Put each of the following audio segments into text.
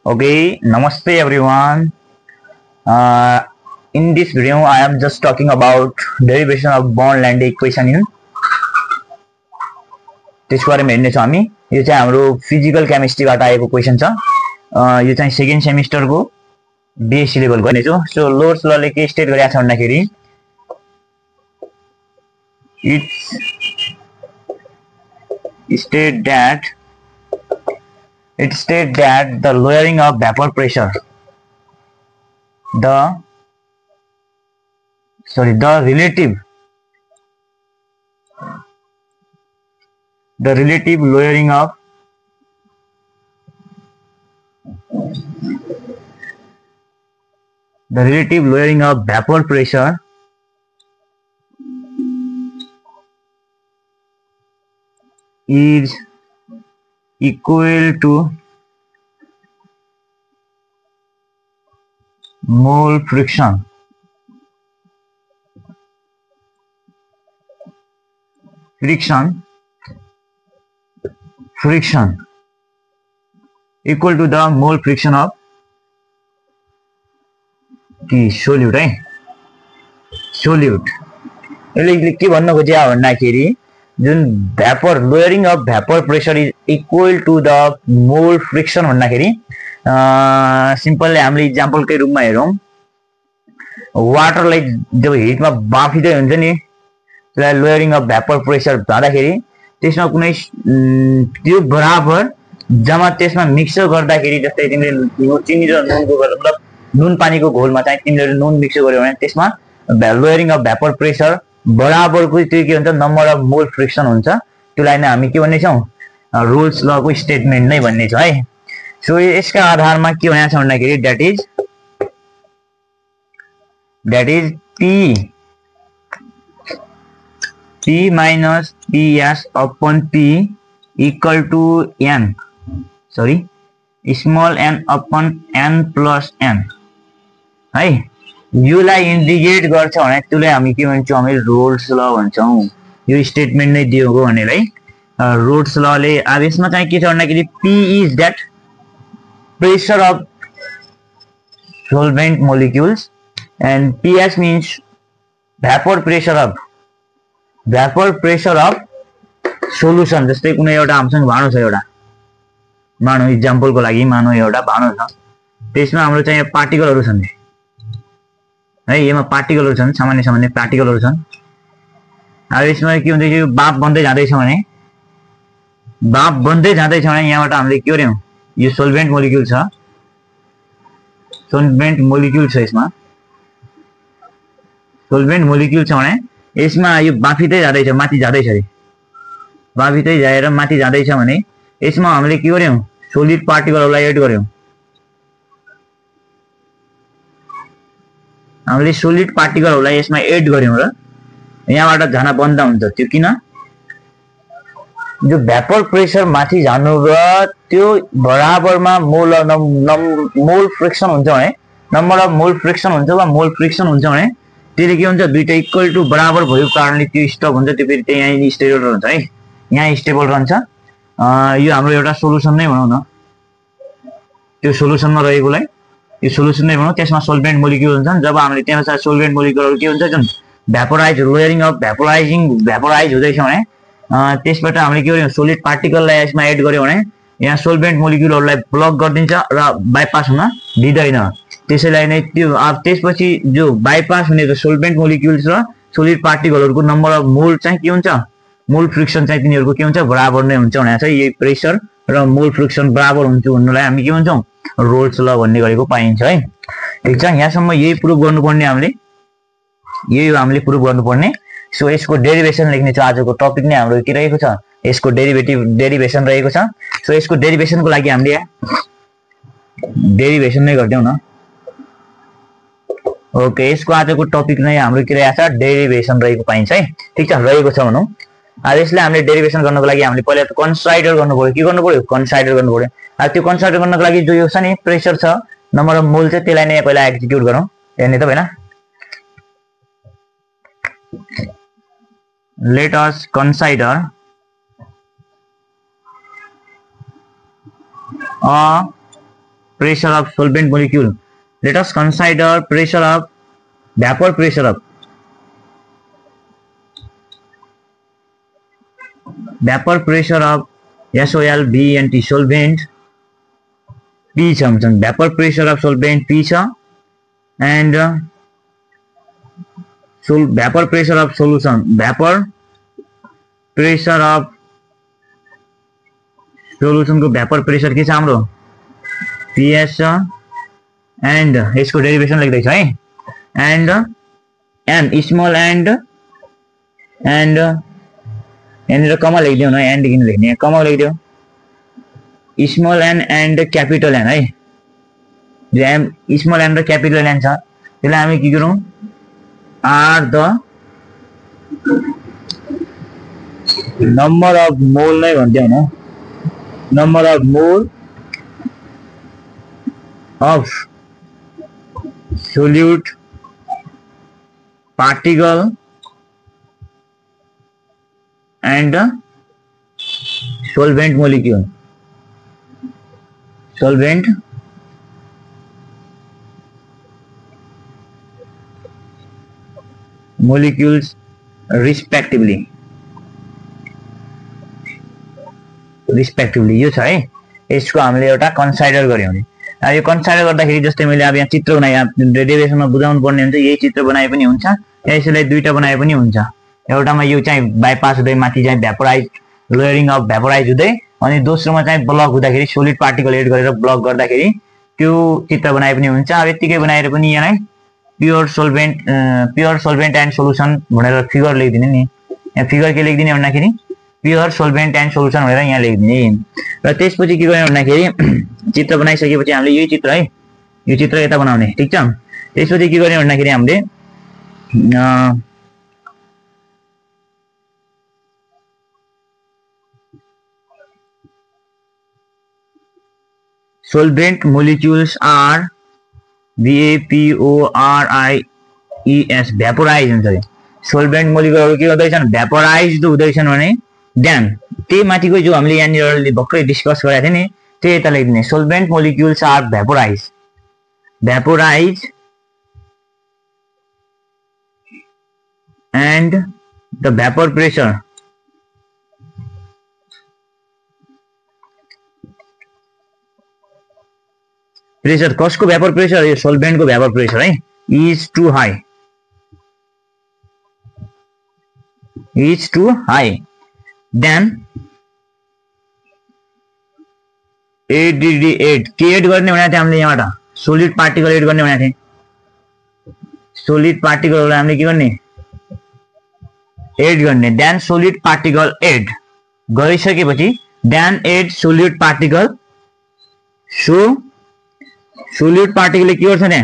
Okay, namaste everyone. Uh, in this video, I am just talking about derivation of bond-length equation in त्यसको बारेमा हेर्नेछौँ हामी। यो चाहिँ हाम्रो फिजिकल केमिस्ट्रीबाट आएको क्वेशन छ। यो चाहिँ सेकेन्ड सेमिस्टरको बीएससी लेभल गर्नेछु। सो लोर्स लले के स्टेट गरेको छ भन्दाखेरि it state that the lowering of vapor pressure the relative lowering of vapor pressure is equal to mole friction equal to the mole friction of solute है solute यसले के भन्न खोज्या भन्दाखेरि जुन vapour lowering of vapour pressure is equal to the mole fraction भन्दाखेरि simply हामीले इक्जाम्पलकै रूपमा हेरौँ वाटरलाई जब हिटमा बाफिँदै हुन्छ नि त्यसलाई लोयरिङ अफ भ्यापर प्रेसर जाँदाखेरि त्यसमा कुनै त्यो बराबर जब त्यसमा मिक्सर गर्दाखेरि जस्तै तिमीले चिनी र नुनको मतलब नुन पानीको घोलमा चाहिँ तिमीले नुन मिक्स गर्यो भने त्यसमा लोयरिङ अफ भ्यापर प्रेसर बराबरको त्यो के हुन्छ नम्बर अफ मोल फ्रिक्सन हुन्छ त्यसलाई नै हामी के भन्ने छौं रोल्स लको स्टेटमेन्ट नै भन्ने छ है। सो यसका आधारमा के भनेको छ भन्दाखेरि that is P minus PS upon P equal to n small n upon n plus n है। योलाई इन्डिकेट गर्छ भने त्यसलाई हामी के भन्छौँ हामी रोल्स ल भन्छौँ। यो स्टेटमेन्ट नै दिएको भनेलाई रोल्स लले अब यसमा चाहिँ के छ भन्दाखेरि P is that pressure of solvent molecules and PS means vapor pressure of solution। जस्तै कुनै एउटा हामीसँग भाँडो छ एउटा मानौ इक्जाम्पलको लागि मानौ एउटा भाँडो छ त्यसमा हाम्रो चाहिँ पार्टिकलहरु छन् है यसमा पार्टिकलहरु छन् सामान्य पार्टिकलहरु छन्। अब यसमा के हुन्छ यो बाफ बन्दै जाँदैछ भने यहाँबाट हामीले के गर्यौं यो सोल्भेन्ट मोलिक्युल छ यसमा सोल्भेन्ट मोलिक्युल छ भने यसमा यो बाफिँदै जाँदैछ माथि जाँदैछ रे बाफिँदै जाएर माथि जाँदैछ भने यसमा हामीले के गर्यौं सोलिड पार्टिकलहरुलाई एड गर्यौं हामीले सोलिड पार्टिकलहरुलाई यसमा एड गर्यौं र यहाँबाट जान बन्द हुन्छ। त्यो किन जो भ्यापर प्रेसर माथि जानु र त्यो बराबरमा मोल फ्रिक्सन हुन्छ भने नम्बर अफ मोल फ्रिक्सन हुन्छ वा मोल फ्रिक्सन हुन्छ भने त्यसले के हुन्छ दुईटा इक्वल टु बराबर भएको कारणले त्यो स्टप हुन्छ त्यो फेरि त्यही स्टेबल रहन्छ है यहाँ स्टेबल रहन्छ। यो हाम्रो एउटा सोलुसन नै भनौं न त्यो सोलुसनमा रहेकोलाई यो सोलुसन नै भनौं। त्यसमा सोल्भेन्ट मोलिक्युल हुन्छन् जब हामीले त्यहाँ सोल्भेन्ट मोलिक्युलहरु के हुन्छ जुन भ्यापोराइज लोयरिङ अफ भ्यापोराइज हुँदैछ भने त्यसबाट हामीले के गर्यौं सोलिड पार्टिकललाई यसमा एड गर्यौं भने यहाँ सोल्भेन्ट मोलिक्युलहरुलाई ब्लक गरिदिन्छ र बाइपास हुन दिदैन। त्यसैलाई नै त्यो अब त्यसपछि जो बाइपास हुने सोल्भेन्ट मोलिक्युल्स र सोलिड पार्टिकलहरुको नम्बर अफ मोल चाहिँ के हुन्छ मोल फ्रिक्सन चाहिँ तिनीहरुको के हुन्छ बराबर नै हुन्छ भनेको छ। यही प्रेशर र मोल फ्रिक्सन बराबर हुन्छ भन्नुलाई हामी के भन्छौं रोल्स ल भन्ने गरेको पाइन्छ है। ठीक छ यहाँसम्म यही प्रुफ गर्नुपर्ने हामीले प्रुफ गर्नुपर्ने। सो यसको डेरिभेसन लेख्ने छ आजको टपिक नै हाम्रो के रहेको छ यसको डेरिभेसन रहेको छ। सो यसको डेरिभेसनको लागि हामीले डेरिभेसन नै गर्दैनौं न ओके। यसको आजको टपिक नै हाम्रो के रहेको छ डेरिभेसन रहेको पाइन्छ है। ठीक छ रहेको छ भनौं। अब यसले हामीले डेरिभेसन गर्नको लागि हामीले पहिला त कन्सिडर गर्नुपर्यो के गर्नुपर्यो कन्सिडर गर्नुपर्यो। अब त्यो कन्सिडर गर्नको लागि जो यो छ नि प्रेशर छ नम्बर अफ मोल चाहिँ त्यसलाई नै पहिला एक्जिक्युट गरौँ हेर्ने त हैन। let us consider a pressure of solvent molecule. Let us consider pressure of vapor pressure of SOL B and T solvent P छ भन्छन् vapor pressure of solvent P छ and vapor pressure of solution को vapor pressure के छ हाम्रो PS छ and यसको derivation लेख्दै छ है and m small and यहाँनिर कमा लेखिदिउँ न एन्ड किन लेख्ने कमा लेखिदिउँ स्मल एन्ड क्यापिटल एन है जो एम स्मल एन र क्यापिटल एन छ त्यसलाई हामी के गरौँ आर द नम्बर अफ मोल नै भन्छौँ न number of mole of solute particle and solvent molecule molecules respectively यो छ है यसको हामीले एउटा कन्सिडर गर्यौं नि अब यो कन्सिडर गर्दाखेरि जस्तै मैले अब यहाँ चित्र बनाए डेरिभेसनमा बुझाउनु पर्ने हुन्छ यही चित्र बनाए पनि हुन्छ यसैलाई दुईटा बनाए पनि हुन्छ एउटामा यो चाहिँ बाइपास हुँदै माथि चाहिँ भ्यापोराइज लेयरिङ अफ भ्यापोराइज हुँदै अनि दोस्रोमा चाहिँ ब्लक हुँदाखेरि सोलिड पार्टिकल एड गरेर ब्लक गर्दाखेरि त्यो चित्र बनाए पनि हुन्छ अब यतिकै बनाएर पनि यहाँ प्योर सोल्भेन्ट एन्ड सोलुसन भनेर फिगर लेखिदिने नि यहाँ फिगर के लेखिदिने भन्दाखेरि प्योर सोल्भेन्ट एन्ड सोलुसन भनेर यहाँ लेखिदिने र त्यसपछि के गर्ने भन्दाखेरि चित्र बनाइसकेपछि हामीले यही चित्र है यो चित्र यता बनाउने ठीक छ त्यसपछि के गर्ने भन्दाखेरि हामीले solvent molecules are VAPORIES vaporized हुन्छ रे solvent molecules के गर्दैछन् vaporized हुँदैछन् भने then त्यही माथिको जो हामीले यहाँनिर भर्खरै डिस्कस गरेका थियौ नि त्यही यता लेख्दिने solvent molecules are vaporized and the vapor pressure कसको vapor pressure यो solvent को vapor pressure है is too high then ADD8 के एड गर्ने भनेको थियो हामीले यहाँबाट solid particle एड गर्ने भनेको थियो solid particle लाई हामीले के गर्ने एड गर्ने then solid particle add गरिसकेपछि then add solid particle so solid particle के गर्छ नि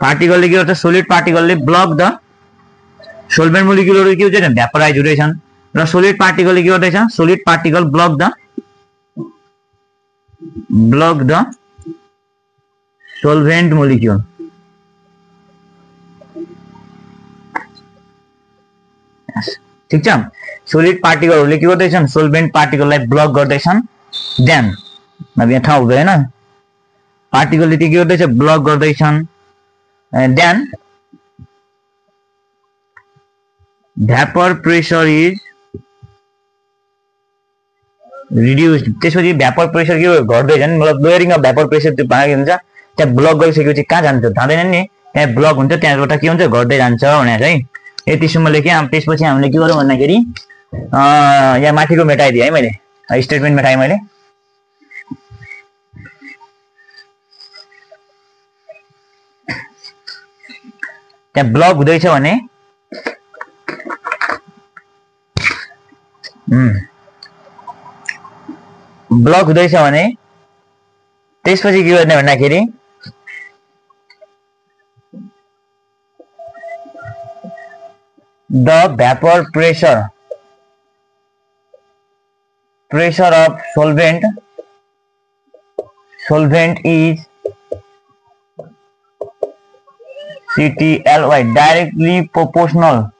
पार्टिकलले के गर्छ solid particle ले block the solvent molecule के हुन्छ नि भ्यापोराइज हुँदैछन् र solid particle ले के गर्दैछ solid particle block the solvent molecule ठीक छ solid particle ले के गर्दैछन् solvent particle लाई ब्लक गर्दैछन् then अब यहाँ ठाउँ हुँदैन पार्टिकलले के गर्दैछ ब्लक गर्दैछन् then vapor pressure is reduced त्यसपछि vapor pressure के घट्दैछन् मतलब लोयरिङ अफ vapor pressure त्यो भाग हुन्छ त्यहाँ ब्लक गरिसकेपछि कहाँ जान्छ थाहदैन नि त्यहाँ ब्लक हुन्छ त्यहाँबाट के हुन्छ घट्दै जान्छ भनेर है यतिसम्म लेखेँ अब त्यसपछि हामीले के गरौँ भन्दाखेरि यहाँ माथिको मेटाइदिएँ है मैले स्टेटमेन्ट मेटाएँ मैले त्यहाँ ब्लक हुँदैछ भने ब्लक हुँदैछ भने त्यसपछि के गर्ने भन्दाखेरि the vapor pressure of solvent is CTLY directly proportional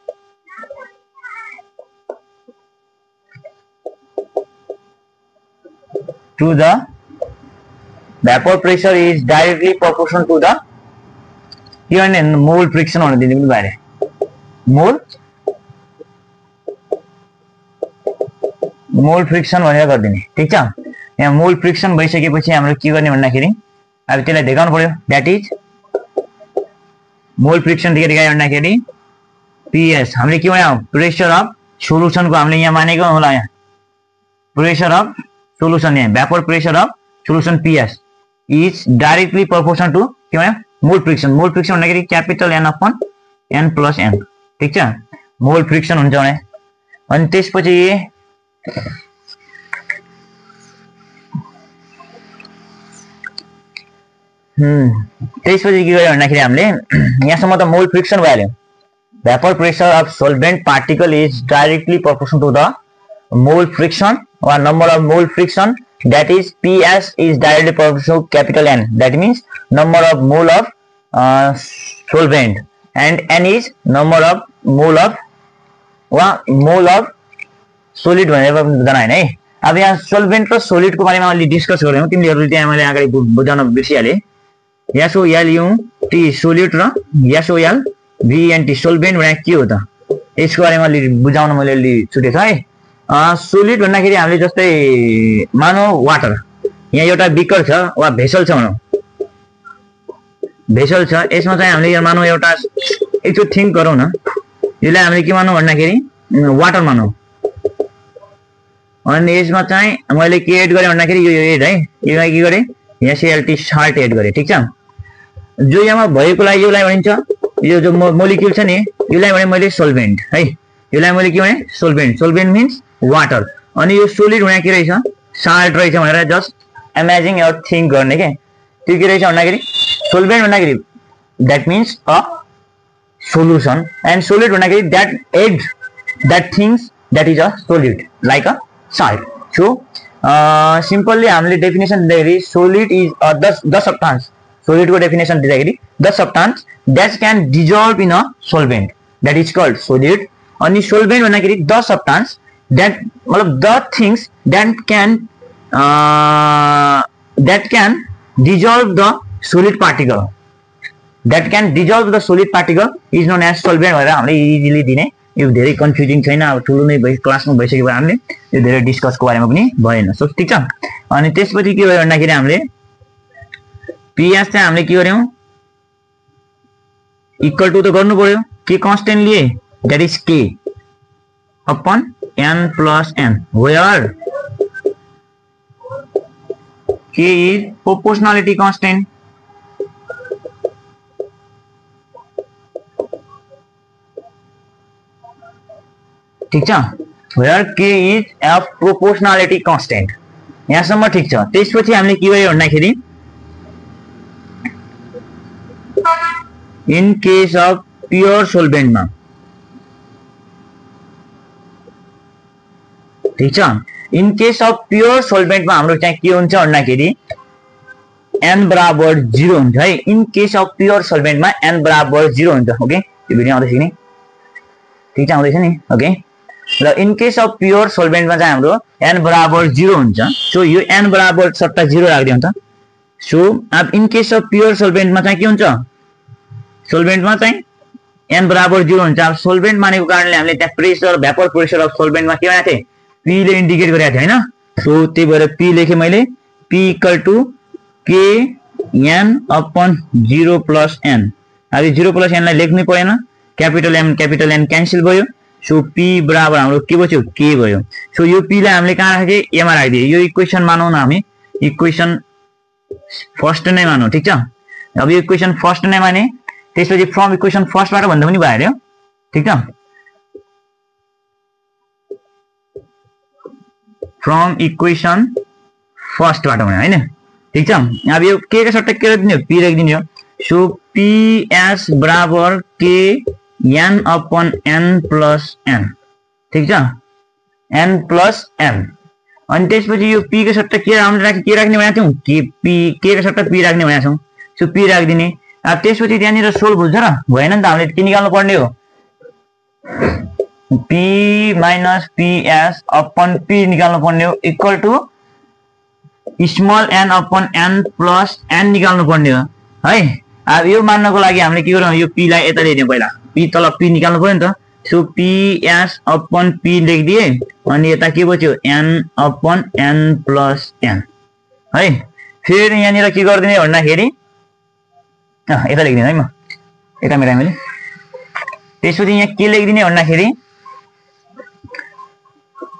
to the vapor pressure is directly proportional to the given mole friction on the बारे मोल फ्रिक्सन भनेर गर्दिने ठीक छ यहाँ मोल फ्रिक्सन भइसकेपछि हाम्रो के गर्ने भन्दाखेरि अब त्यसलाई देखाउनु पर्यो दैट इज मोल फ्रिक्सन देखाइ भन्दाखेरि पीएस हामीले के भन्यौ प्रेशर अफ सोलुसन को हामीले यहाँ मानेको होला यहाँ प्रेशर अफ सोलुसन यहाँ vapour pressure of solution PS is directly proportional to के भन्यौ मोल फ्रिक्सन भन्दाखेरि capital N upon N plus N ठीक छ मोल फ्रिक्सन हुन्छ भने अनि त्यसपछि त्यसपछि के गर्यो भन्दाखेरि हामीले यहाँसम्म त मोल फ्रिक्सन भइहाल्यो vapour pressure of solvent particle is directly proportional to the mole fraction or number of mole friction that is PS is directly proportional to capital N that means number of mole of solvent and N is number of mole of solid भनेर बुझ्दैन हैन है अब यहाँ सोल्भेन्ट र solid को बारेमा अलि डिस्कस गर्यौं तिमीहरुले त्यहाँ मैले अगाडि बुझाउन बिर्सिहाले SOLUT सोलिड र SOLVENT सोल्भेन्ट भने के हो त यसको बारेमा अलि बुझाउन मैले अलि छुटेछ है सोलिड भन्दाखेरि हामीले जस्तै मानौ वाटर यहाँ एउटा बिकर छ वा भेसल छ भनौं भेसल छ यसमा चाहिँ हामीले यहाँ मानौ एउटा एकचोटि थिंक गरौँ न यसलाई हामीले के मानौ भन्दाखेरि वाटर मानौ अनि यसमा चाहिँ मैले के एड गरे भन्दाखेरि यो एड है यसमा के गरे यहाँ CLT साल्ट एड गरे ठीक छ जो यहाँ भएकोलाई योलाई भनिन्छ यो जो मोलिक्युल छ नि योलाई भने मैले सोल्भेन्ट है योलाई मैले के भने सोल्भेन्ट मीन्स वाटर अनि यो सोलिड भने के रहेछ साल्ट रहेछ भनेर जस्ट इमेजिन योर थिंक गर्ने के त्यो के रहेछ भन्दाखेरि सोल्भेन्ट भन्दाखेरि that means a solution and solid भन्दाखेरि that add that things that is a solid like a salt so simply हामीले डेफिनेसन दिँदाखेरि solid is the substance solid को डेफिनेसन दिँदाखेरि the substance that can dissolve in a solvent that is called solid अनि solvent भन्दाखेरि the substance that मतलब the things that can dissolve the solid particle is known as solvent भनेर हामीले easily दिने यो धेरै कन्फ्युजिङ छैन अब ठुलो नै भइ क्लासमा भइसकेको हामीले यो धेरै डिस्कस को बारेमा पनि भएन सो ठीक छ अनि त्यसपछि के भयो भन्दाखेरि हामीले पीएस चाहिँ हामीले के गर्यौं इक्वल टु त गर्नु पर्यो के कांस्टेंट लिए that is k upon n plus n where k is proportionality constant ठीक छ where k is a proportionality constant यहाँसम्म ठीक छ त्यसपछि हामीले के गर्यो भन्दाखेरि in case of pure solvent मा ठीक छ इन केस अफ प्योर सोल्भेन्ट मा हाम्रो चाहिँ के हुन्छ भन्दाखेरि n बराबर 0 हुन्छ है इन केस अफ प्योर सोल्भेन्ट मा n बराबर 0 हुन्छ ओके यो भिडियो आउँदैछ नि ठीक छ आउँदैछ नि ओके र इन केस अफ प्योर सोल्भेन्ट मा चाहिँ हाम्रो n बराबर 0 हुन्छ सो यो n बराबर सट्टा 0 राख्दियौ त सो अब इन केस अफ प्योर सोल्भेन्ट मा चाहिँ के हुन्छ सोल्भेन्ट मा चाहिँ n बराबर 0 हुन्छ अब सोल्भेन्ट मानेको कारणले हामीले त्यहाँ प्रेशर वेपर प्रेशर अफ सोल्भेन्ट मा के भनेको थिए p ले इन्डिकेट गरेको थिए हैन सो त्यही भएर p लेखे मैले p equal to k n upon 0 plus n अब 0 प्लस n लाई लेख्नै परेन क्यापिटल m क्यान्सल भयो सो p बराबर हाम्रो के भयो k भयो सो यो p लाई हामीले कहाँ राखे a मा राखिदिए यो इक्वेसन मानौ न हामी इक्वेसन फर्स्ट नै मानौ ठीक छ अब यो इक्वेसन फर्स्ट नै माने त्यसपछि फ्रम इक्वेसन फर्स्ट बाट भन्दा पनि भइहाल्यो ठीक छ फ्रम इक्वेसन फर्स्ट बाट भने हैन ठीक छ अब यो k का सट्टा के राख्दिने हो p राख्दिने हो सो ps बराबर k n upon n plus n ठीक छ n प्लस n अनि त्यसपछि यो p का सट्टा के राख्ने भनेको थियौ k का सट्टा p राख्ने भनेको छौं सो p राख्दिने अब त्यसपछि त्यहाँनिर सोल्भ हुन्छ र भएन नि त हामीले के निकाल्नु पर्ने हो p minus ps upon p निकाल्नु पर्ने हो equal to small n upon n plus n निकाल्नु पर्ने हो है। अब यो मान्नको लागि हामीले के गर्नु, यो p लाई यता ल्याइदियौ, पहिला p तल p निकाल्नु पर्यो नि त। सो ps अपन p लेखिदिए अनि यता के बच्यो n upon n plus n है। फेरि यहाँनिर के गर्दिने भन्दाखेरि यता लेखिदिनु है, म यता मेरा मैले। त्यसपछि यहाँ के लेखिदिने भन्दाखेरि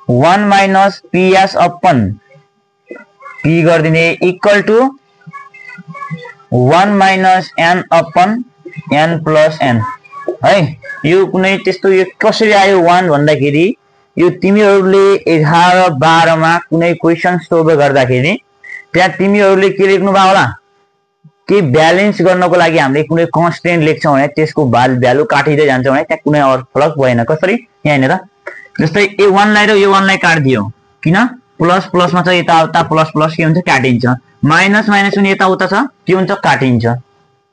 1 माइनस ps अपन p गर्दिने equal to 1 minus n upon n plus n है। यो कुनै त्यस्तो यो कसरी आयो 1 भन्दाखेरि यो तिमीहरूले 11 12 मा कुनै क्वेशन सोल्भ गर्दाखेरि त्यहाँ तिमीहरूले के लेख्नु भयो होला, के ब्यालेन्स गर्नको लागि हामीले कुनै कन्स्टेन्ट लेख्छौं भने त्यसको भ्यालु काटिदै जान्छ भने त्यहाँ कुनै अरू फरक भएन। कसरी यहाँ हेर्नु त, जस्तै a1 लाई र a1 लाई काट्दियो, किन प्लस प्लसमा छ यता उता प्लस प्लस के हुन्छ काटिन्छ, माइनस माइनस पनि यता उता छ के हुन्छ काटिन्छ।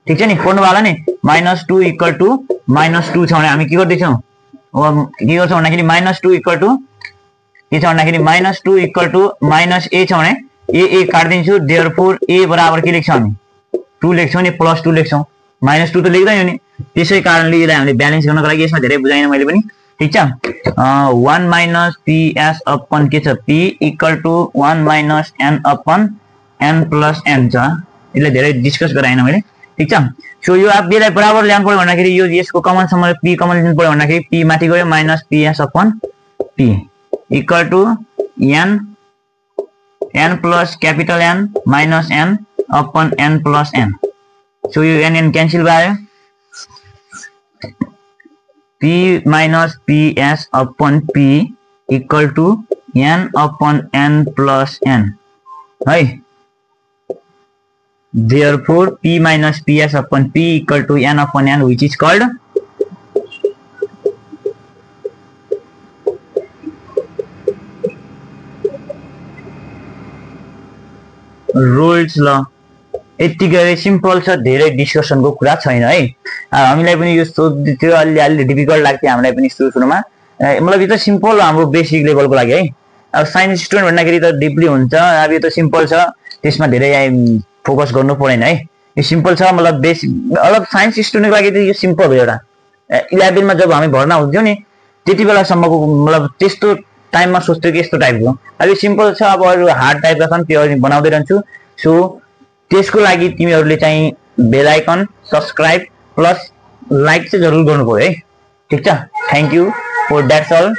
ठीक छ नि, पढ्नु भयो नि। -2 इक्वल टु -2 छ भने हामी के गर्दैछौँ, के गर्छौँ भन्दाखेरि -2 इक्वल टु के छ भन्दाखेरि -2 इक्वल टु -a छ भने a काट्दिन्छु, देयरफोर a बराबर के लेख्छौँ हामी 2 लेख्छौँ नि, +2 लेख्छौँ, -2 त लेख्दैन नि। त्यसै कारणले यसलाई हामीले ब्यालेन्स गर्नको लागि यसमा धेरै बुझाइन मैले पनि। ठीक छ, 1 माइनस ps अपन के छ p equal to 1 minus n upon n plus n छ। यसलाई धेरै डिस्कस गराइन मैले। ठीक छ, सो यो अब यसलाई बराबर ल्याउनु पर्यो भन्दाखेरि यो यसको कमन सम्म p कमन लिनु पर्यो भन्दाखेरि p माथि गयो minus ps upon p equal to n plus capital N minus n upon n plus n। So यो n क्यान्सल भयो, p minus ps upon p equal to n upon n plus n है। Therefore p minus ps upon p equal to n upon n, which is called Rolle's law। यतिकै simple छ, धेरै डिस्कसनको कुरा छैन है। हामीलाई पनि यो सोध्दै थियो, अलि डिफिकल्ट लाग्थ्यो हामीलाई पनि सुरुमा। मतलब यो त सिम्पल हाम्रो बेसिक लेभलको लागि है। अब साइन्स स्टुडेन्ट भन्दाखेरि त डिपली हुन्छ, अब यो त सिम्पल छ, त्यसमा धेरै फोकस गर्नु पर्दैन है। यो सिम्पल छ, मतलब बेसिक, मतलब साइन्स स्टुडेन्टको लागि त यो सिम्पल हो। एउटा 11 मा जब हामी भर्ना हुन्थ्यौँ नि त्यति बेलासम्मको मतलब त्यस्तो टाइममा सोच्थ्यो कि यस्तो टाइपको। अब यो सिम्पल छ, अब अरू हार्ड टाइपका छन् त्यो बनाउँदै रहन्छु। सो त्यसको लागि तिमीहरूले चाहिँ bell icon, subscribe plus like चाहिँ जरुर गर्नु पर्यो है। ठीक छ, thank you for that's all.